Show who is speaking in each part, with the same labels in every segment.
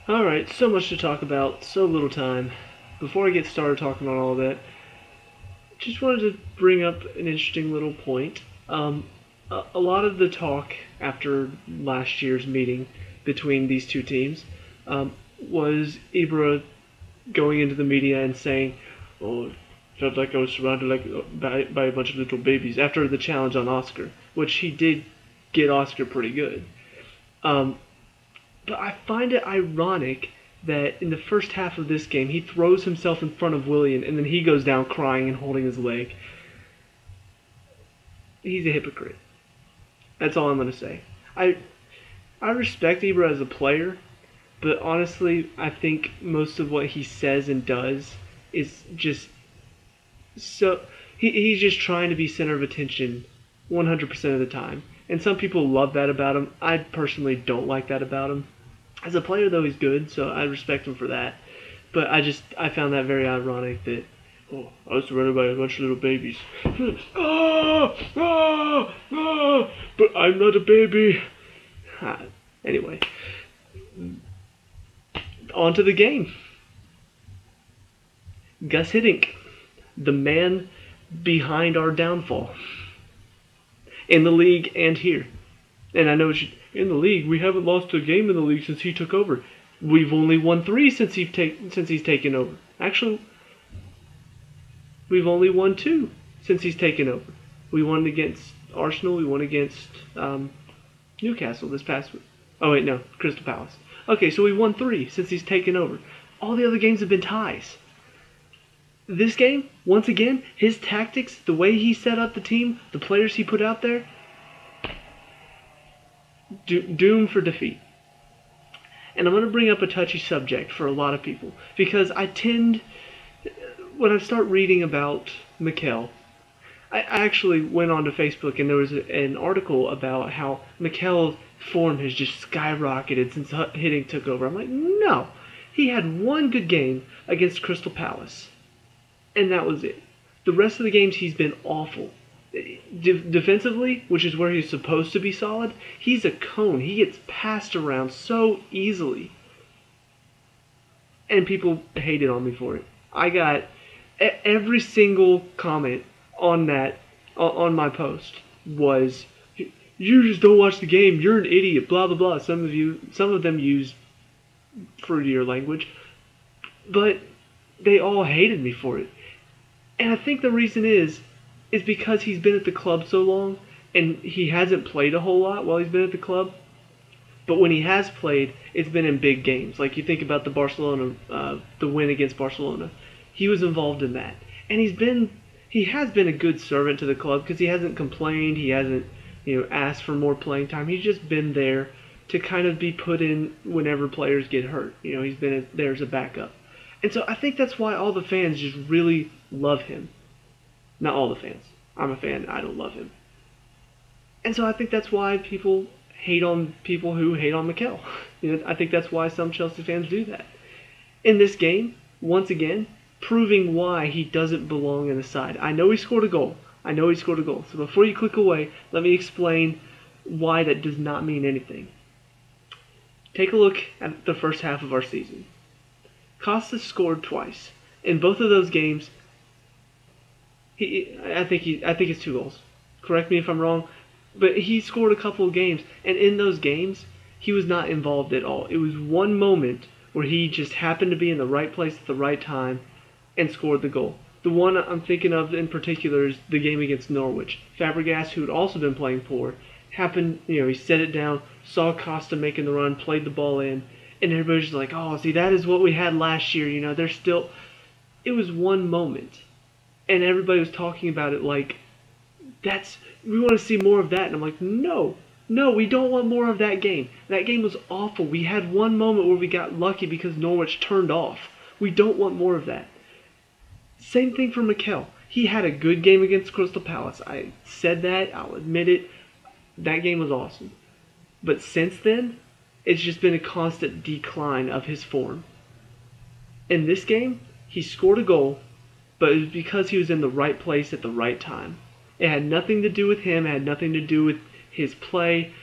Speaker 1: Alright, so much to talk about, so little time. Before I get started talking about all of that, just wanted to bring up an interesting little point. A lot of the talk after last year's meeting between these two teams was Ibra going into the media and saying, "Oh, felt like I was surrounded by a bunch of little babies," after the challenge on Oscar, which he did get Oscar pretty good. Um, but I find it ironic that in the first half of this game, he throws himself in front of Willian and then he goes down crying and holding his leg. He's a hypocrite. That's all I'm going to say. I respect Ibra as a player, but honestly, I think most of what he says and does is just so. He's just trying to be center of attention 100% of the time. And some people love that about him. I personally don't like that about him. As a player, though, he's good, so I respect him for that. But I found that very ironic that, oh, I was surrounded by a bunch of little babies. Ah, ah, ah, but I'm not a baby. Anyway, on to the game. Gus Hiddink, the man behind our downfall in the league and here. And I know in the league we haven't lost a game in the league since he took over. We've only won 3 since he's taken over. Actually, we've only won 2 since he's taken over. We won against Arsenal. We won against Newcastle this past week. Oh wait, no, Crystal Palace. Okay, so we won 3 since he's taken over. All the other games have been ties. This game, once again, his tactics, the way he set up the team, the players he put out there, doomed for defeat. And I'm going to bring up a touchy subject for a lot of people because when I start reading about Mikel, I actually went onto Facebook and there was an article about how Mikel's form has just skyrocketed since Hiddink took over. I'm like, no. He had one good game against Crystal Palace, and that was it. The rest of the games he's been awful. Defensively, which is where he's supposed to be solid, he's a cone. He gets passed around so easily. And people hated on me for it. I got every single comment on my post was, "You just don't watch the game. You're an idiot." Blah blah blah. Some of them used fruitier language, but they all hated me for it. And I think the reason is because he's been at the club so long and he hasn't played a whole lot while he's been at the club. But when he has played, it's been in big games. Like you think about the win against Barcelona. He was involved in that. And he has been a good servant to the club because he hasn't complained. He hasn't, asked for more playing time. He's just been there to kind of be put in whenever players get hurt. He's been there as a backup. And so I think that's why all the fans just really love him. Not all the fans. I'm a fan. I don't love him. And so I think that's why people hate on people who hate on Mikel. I think that's why some Chelsea fans do that. In this game, once again, proving why he doesn't belong in the side. I know he scored a goal. So before you click away, let me explain why that does not mean anything. Take a look at the first half of our season. Costa scored twice. In both of those games, I think it's 2 goals. Correct me if I'm wrong, but he scored a couple of games, and in those games, he was not involved at all. It was one moment where he just happened to be in the right place at the right time and scored the goal. The one I'm thinking of in particular is the game against Norwich. Fabregas, who had also been playing poor, he set it down, saw Costa making the run, played the ball in, and everybody's just like, oh, see, that is what we had last year. It was one moment. And everybody was talking about it like, we want to see more of that. And I'm like, no, we don't want more of that game. That game was awful. We had one moment where we got lucky because Norwich turned off. We don't want more of that. Same thing for Mikel. He had a good game against Crystal Palace. I said that. I'll admit it. That game was awesome. But since then, it's just been a constant decline of his form. In this game, he scored a goal, but it was because he was in the right place at the right time. It had nothing to do with him. It had nothing to do with his play.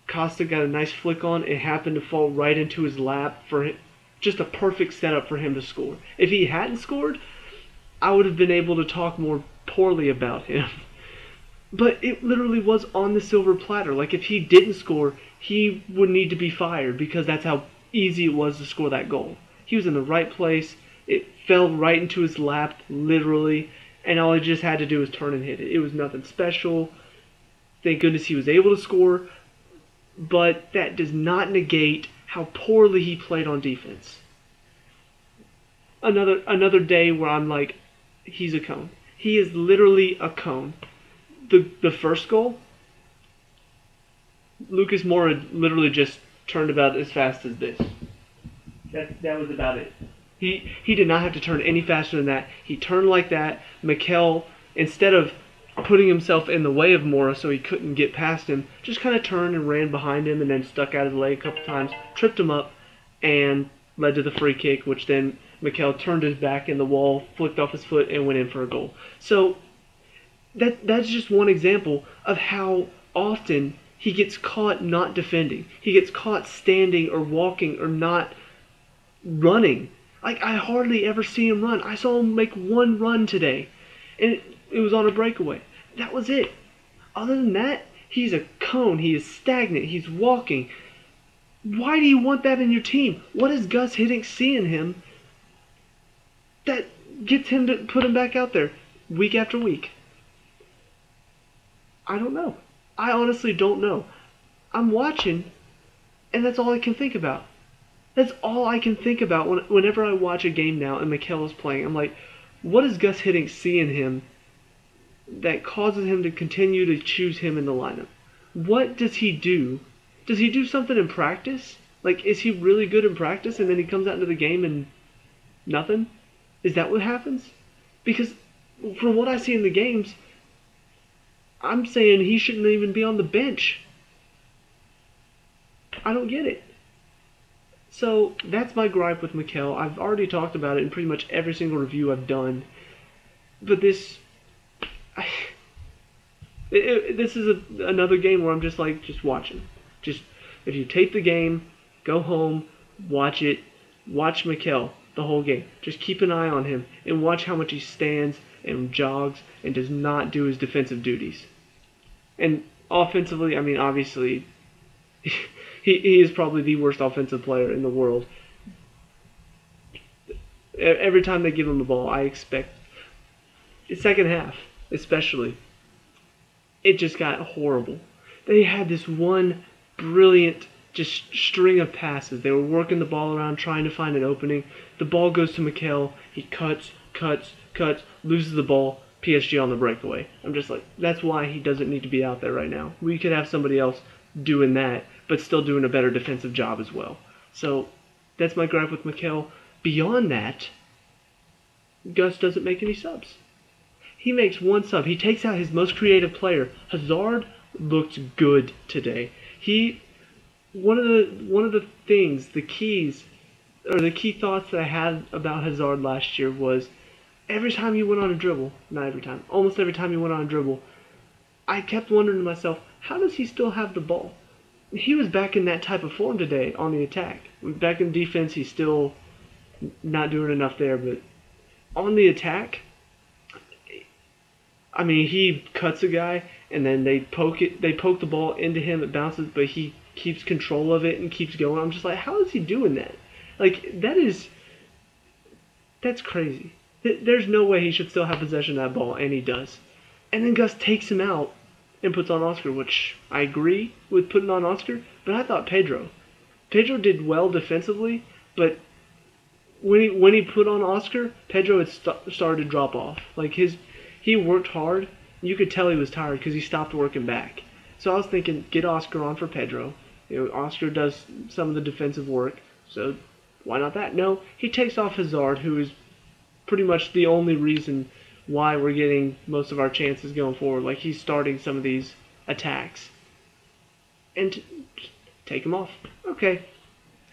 Speaker 1: Costa got a nice flick on. It happened to fall right into his lap for him. Just a perfect setup for him to score. If he hadn't scored, I would have been able to talk more poorly about him. But it literally was on the silver platter. Like, if he didn't score, he would need to be fired because that's how easy it was to score that goal. He was in the right place. It fell right into his lap, literally, and all he just had to do was turn and hit it. It was nothing special. Thank goodness he was able to score, but that does not negate how poorly he played on defense. Another day where I'm like, he's a cone. He is literally a cone. The first goal, Lucas Moura literally just turned about as fast as this. That was about it. He did not have to turn any faster than that. He turned like that. Mikel, instead of putting himself in the way of Moura so he couldn't get past him, just kind of turned and ran behind him and then stuck out his leg a couple times, tripped him up, and led to the free kick, which then Mikel turned his back in the wall, flicked off his foot, and went in for a goal. So that's just one example of how often he gets caught not defending. He gets caught standing or walking or not running. Like, I hardly ever see him run. I saw him make one run today, and it was on a breakaway. That was it. Other than that, he's a cone. He is stagnant. He's walking. Why do you want that in your team? What is Guus Hiddink seeing him that gets him to put him back out there week after week? I don't know. I honestly don't know. I'm watching, and that's all I can think about. That's all I can think about whenever I watch a game now and Mikel is playing. I'm like, what does Guus Hiddink see in him that causes him to continue to choose him in the lineup? What does he do? Does he do something in practice? Like, is he really good in practice and then he comes out into the game and nothing? Is that what happens? Because from what I see in the games, I'm saying he shouldn't even be on the bench. I don't get it. So that's my gripe with Mikel. I've already talked about it in pretty much every single review I've done. But this is another game where I'm just like, just watching. Just, if you tape the game, go home, watch it, watch Mikel the whole game. Just keep an eye on him and watch how much he stands and jogs and does not do his defensive duties. And offensively, I mean, obviously, he is probably the worst offensive player in the world. Every time they give him the ball, I expect, the second half especially, it just got horrible. They had this one brilliant just string of passes. They were working the ball around, trying to find an opening. The ball goes to Mikel. He cuts, loses the ball. PSG on the breakaway. I'm just like, that's why he doesn't need to be out there right now. We could have somebody else doing that, but still doing a better defensive job as well. So that's my gripe with Mikel. Beyond that, Guus doesn't make any subs. He makes one sub. He takes out his most creative player. Hazard looked good today. One of the things, the key thoughts that I had about Hazard last year was, every time he went on a dribble, not every time, almost every time he went on a dribble, I kept wondering to myself, how does he still have the ball? He was back in that type of form today on the attack. Back in defense, he's still not doing enough there, but on the attack, I mean, he cuts a guy, and then they poke the ball into him, it bounces, but he keeps control of it and keeps going. I'm just like, how is he doing that? Like, that's crazy. There's no way he should still have possession of that ball, and he does. And then Guus takes him out and puts on Oscar, which I agree with putting on Oscar, but I thought Pedro did well defensively, but when he put on Oscar, Pedro had started to drop off. Like, he worked hard. You could tell he was tired because he stopped working back. So I was thinking, get Oscar on for Pedro. You know, Oscar does some of the defensive work, so why not that? No, he takes off Hazard, who is pretty much the only reason why we're getting most of our chances going forward. Like, he's starting some of these attacks. And take him off. Okay,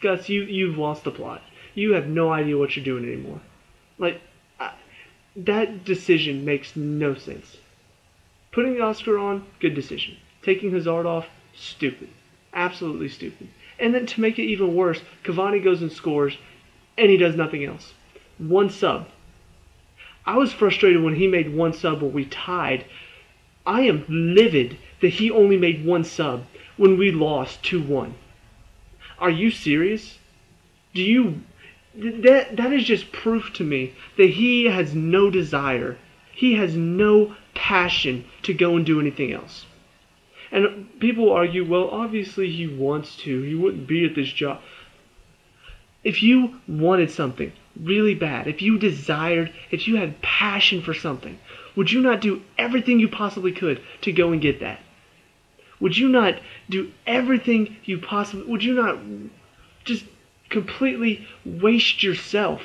Speaker 1: Guus, you've lost the plot. You have no idea what you're doing anymore. Like, that decision makes no sense. Putting Oscar on, good decision. Taking Hazard off, stupid. Absolutely stupid. And then to make it even worse, Cavani goes and scores, and he does nothing else. One sub. I was frustrated when he made one sub when we tied. I am livid that he only made one sub when we lost 2-1. Are you serious? Do you... That is just proof to me that he has no desire. He has no passion to go and do anything else. And people argue, well, obviously he wants to. He wouldn't be at this job. If you wanted something really bad, if you desired, if you had passion for something, would you not do everything you possibly could to go and get that? Would you not do everything you possibly... Would you not just completely waste yourself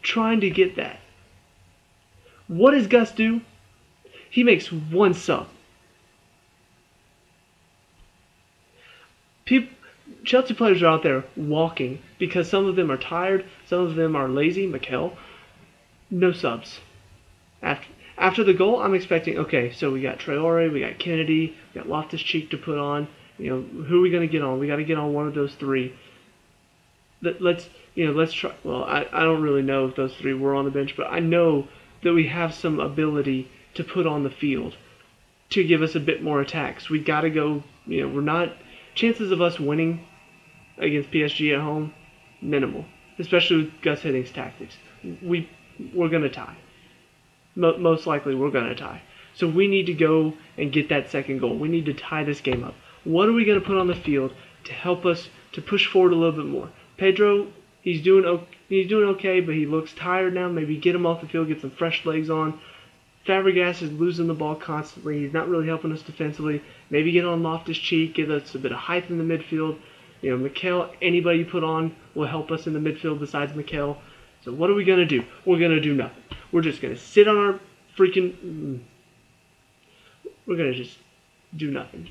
Speaker 1: trying to get that? What does Guus do? He makes one sub. Chelsea players are out there walking because some of them are tired, some of them are lazy. Mikel, no subs. After the goal, I'm expecting, okay, so we got Traore, we got Kennedy, we got Loftus-Cheek to put on. Who are we going to get on? We got to get on one of those three. Let's try. Well, I don't really know if those three were on the bench, but I know that we have some ability to put on the field to give us a bit more attacks. We got to go. We're not. Chances of us winning against PSG at home, minimal. Especially with Guus Hiddink tactics. We're gonna tie. Most likely we're gonna tie. So we need to go and get that second goal. We need to tie this game up. What are we gonna put on the field to help us to push forward a little bit more? Pedro, he's doing okay, but he looks tired now. Maybe get him off the field, get some fresh legs on. Fabregas is losing the ball constantly. He's not really helping us defensively. Maybe get on Loftus-Cheek, give us a bit of height in the midfield. Mikel, anybody you put on will help us in the midfield besides Mikel. So what are we going to do? We're going to do nothing. We're just going to sit on our freaking... We're going to just do nothing.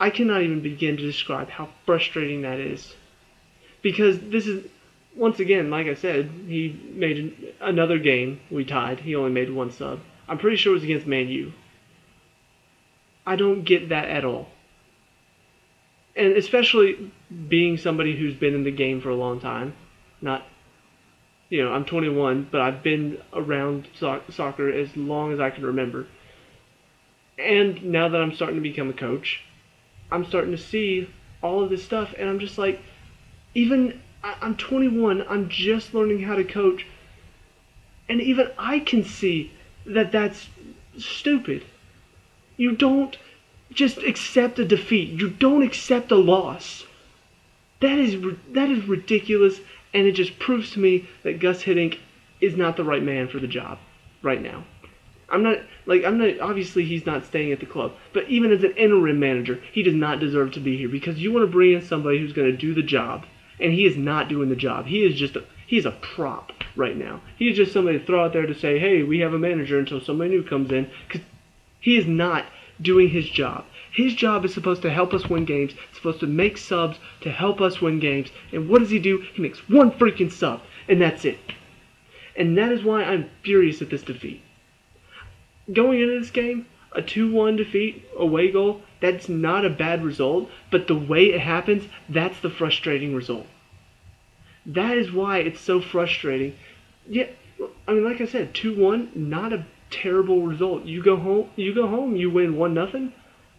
Speaker 1: I cannot even begin to describe how frustrating that is. Because this is... Once again, like I said, he made another game. We tied. He only made one sub. I'm pretty sure it was against Man U. I don't get that at all. And especially being somebody who's been in the game for a long time. I'm 21, but I've been around soccer as long as I can remember. And now that I'm starting to become a coach, I'm starting to see all of this stuff, and I'm just like, I'm 21, I'm just learning how to coach, and even I can see that that's stupid. You don't just accept a defeat. You don't accept a loss. That is ridiculous, and it just proves to me that Guus Hiddink is not the right man for the job right now. Obviously he's not staying at the club, but even as an interim manager, he does not deserve to be here, because you want to bring in somebody who's going to do the job. And he is not doing the job. He's a prop right now. He is just somebody to throw out there to say, hey, we have a manager until somebody new comes in. Because he is not doing his job. His job is supposed to help us win games. It's supposed to make subs to help us win games. And what does he do? He makes one freaking sub. And that's it. And that is why I'm furious at this defeat. Going into this game, a 2-1 defeat, away goal, that's not a bad result, but the way it happens, that's the frustrating result. That is why it's so frustrating. Yeah, like I said, 2-1, not a terrible result. You go home, you win 1-0,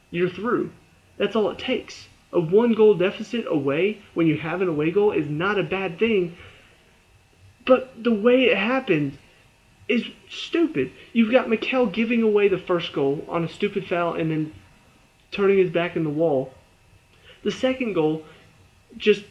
Speaker 1: you're through. That's all it takes. A 1-goal deficit away, when you have an away goal, is not a bad thing, but the way it happened is stupid. You've got Mikel giving away the first goal on a stupid foul and then turning his back in the wall. The second goal, just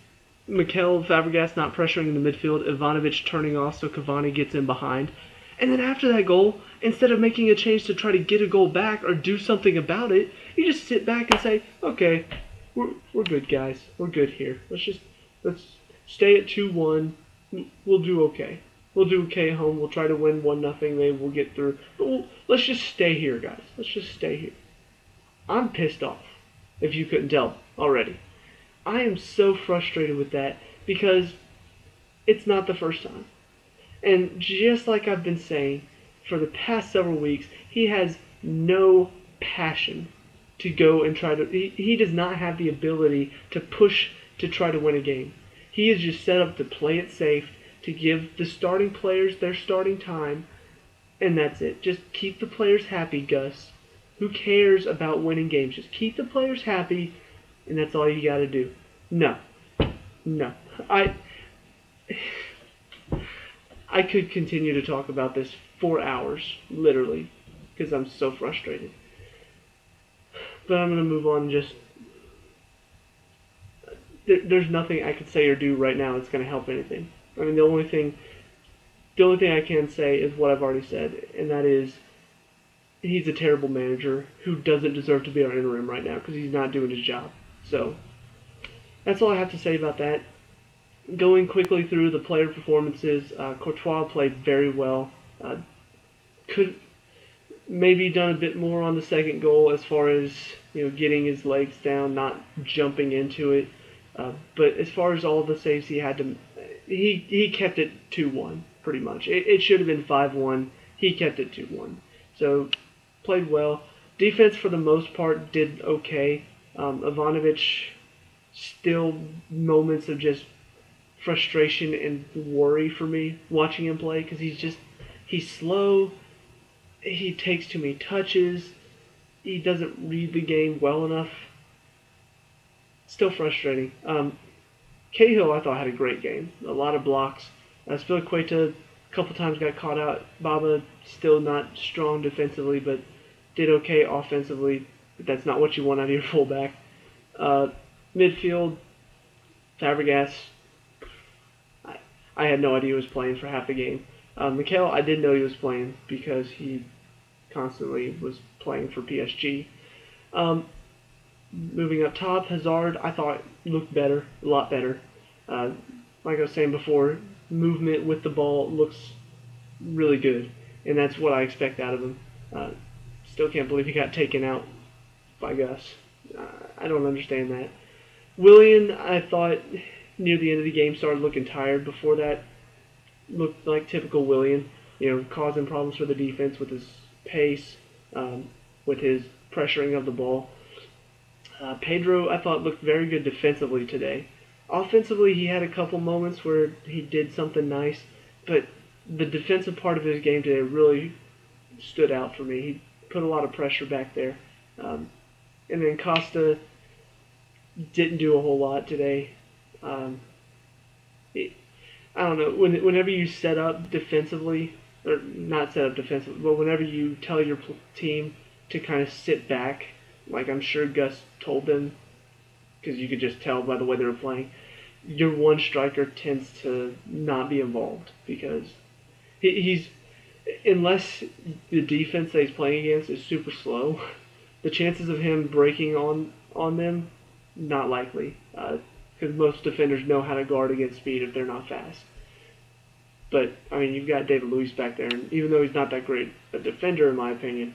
Speaker 1: Mikel, Fabregas not pressuring in the midfield, Ivanovic turning off so Cavani gets in behind. And then after that goal, instead of making a change to try to get a goal back or do something about it, you just sit back and say, okay, we're good, guys. We're good here. Let's stay at 2-1. We'll do okay. We'll do okay at home. We'll try to win 1-0. Maybe we'll get through. But let's just stay here, guys. Let's just stay here. I'm pissed off, if you couldn't tell already. I am so frustrated with that because it's not the first time. And just like I've been saying for the past several weeks, he has no passion to go and try to. He does not have the ability to push to try to win a game. He is just set up to play it safe, to give the starting players their starting time, and that's it. Just keep the players happy, Gus. Who cares about winning games? Just keep the players happy, and that's all you got to do. No. I could continue to talk about this for hours, literally, because I'm so frustrated. But I'm going to move on. Just there's nothing I could say or do right now that's going to help anything. I mean, the only thing I can say is what I've already said, and that is he's a terrible manager who doesn't deserve to be our interim right now because he's not doing his job. So that's all I have to say about that. Going quickly through the player performances, Courtois played very well. Could maybe done a bit more on the second goal as far as getting his legs down, not jumping into it. But as far as all the saves he had to, he kept it 2-1 pretty much. It should have been 5-1. He kept it 2-1. So played well. Defense for the most part did okay. Ivanovic still moments of just frustration and worry for me watching him play because he's slow. He takes too many touches. He doesn't read the game well enough. Still frustrating. Cahill, I thought, had a great game. A lot of blocks. Spilicueta a couple times got caught out. Baba still not strong defensively, but did okay offensively. But that's not what you want out of your fullback. Midfield, Fabregas, I had no idea he was playing for half the game. Mikel, I did know he was playing because he constantly was playing for PSG. Moving up top, Hazard, I thought looked better, a lot better. Like I was saying before, movement with the ball looks really good, and that's what I expect out of him. Still can't believe he got taken out by Guus. I don't understand that. Willian, I thought near the end of the game started looking tired. Before that, looked like typical Willian, causing problems for the defense with his pace, with his pressuring of the ball. Pedro, I thought, looked very good defensively today. Offensively, he had a couple moments where he did something nice, but the defensive part of his game today really stood out for me. He put a lot of pressure back there. And then Costa didn't do a whole lot today. I don't know, whenever you set up defensively, or not set up defensively, but whenever you tell your team to kind of sit back, like I'm sure Guus told them, because you could just tell by the way they were playing, your one striker tends to not be involved because he's unless the defense that he's playing against is super slow, the chances of him breaking on them, not likely, because most defenders know how to guard against speed if they're not fast. But, I mean, you've got David Luiz back there, and even though he's not that great a defender, in my opinion,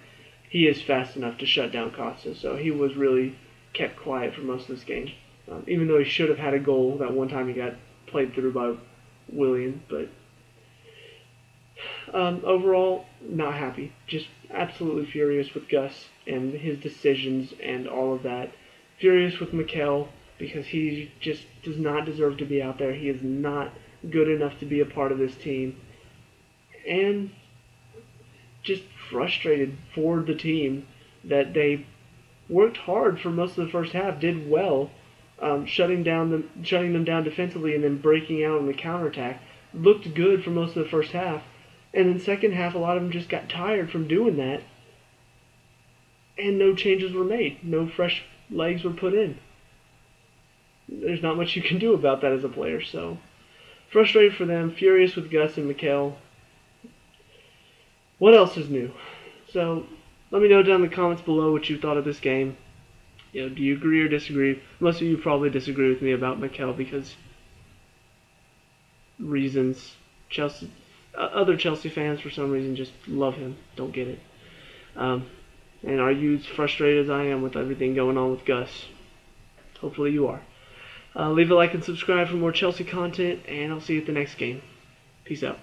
Speaker 1: he is fast enough to shut down Costa, so he was really kept quiet for most of this game. Even though he should have had a goal that one time he got played through by Willian, but overall, not happy. Just absolutely furious with Guus and his decisions and all of that. Furious with Mikel because he just does not deserve to be out there. He is not good enough to be a part of this team. And just frustrated for the team that they worked hard for most of the first half, did well, shutting them down defensively and then breaking out in the counterattack. Looked good for most of the first half. And in the second half, a lot of them just got tired from doing that. And no changes were made. No fresh legs were put in. There's not much you can do about that as a player. So, frustrated for them. Furious with Guus and Mikel. What else is new? So, let me know down in the comments below what you thought of this game. Do you agree or disagree? Most of you probably disagree with me about Mikel because reasons. Other Chelsea fans, for some reason, just love him. Don't get it. And are you as frustrated as I am with everything going on with Guus? Hopefully you are. Leave a like and subscribe for more Chelsea content, and I'll see you at the next game. Peace out.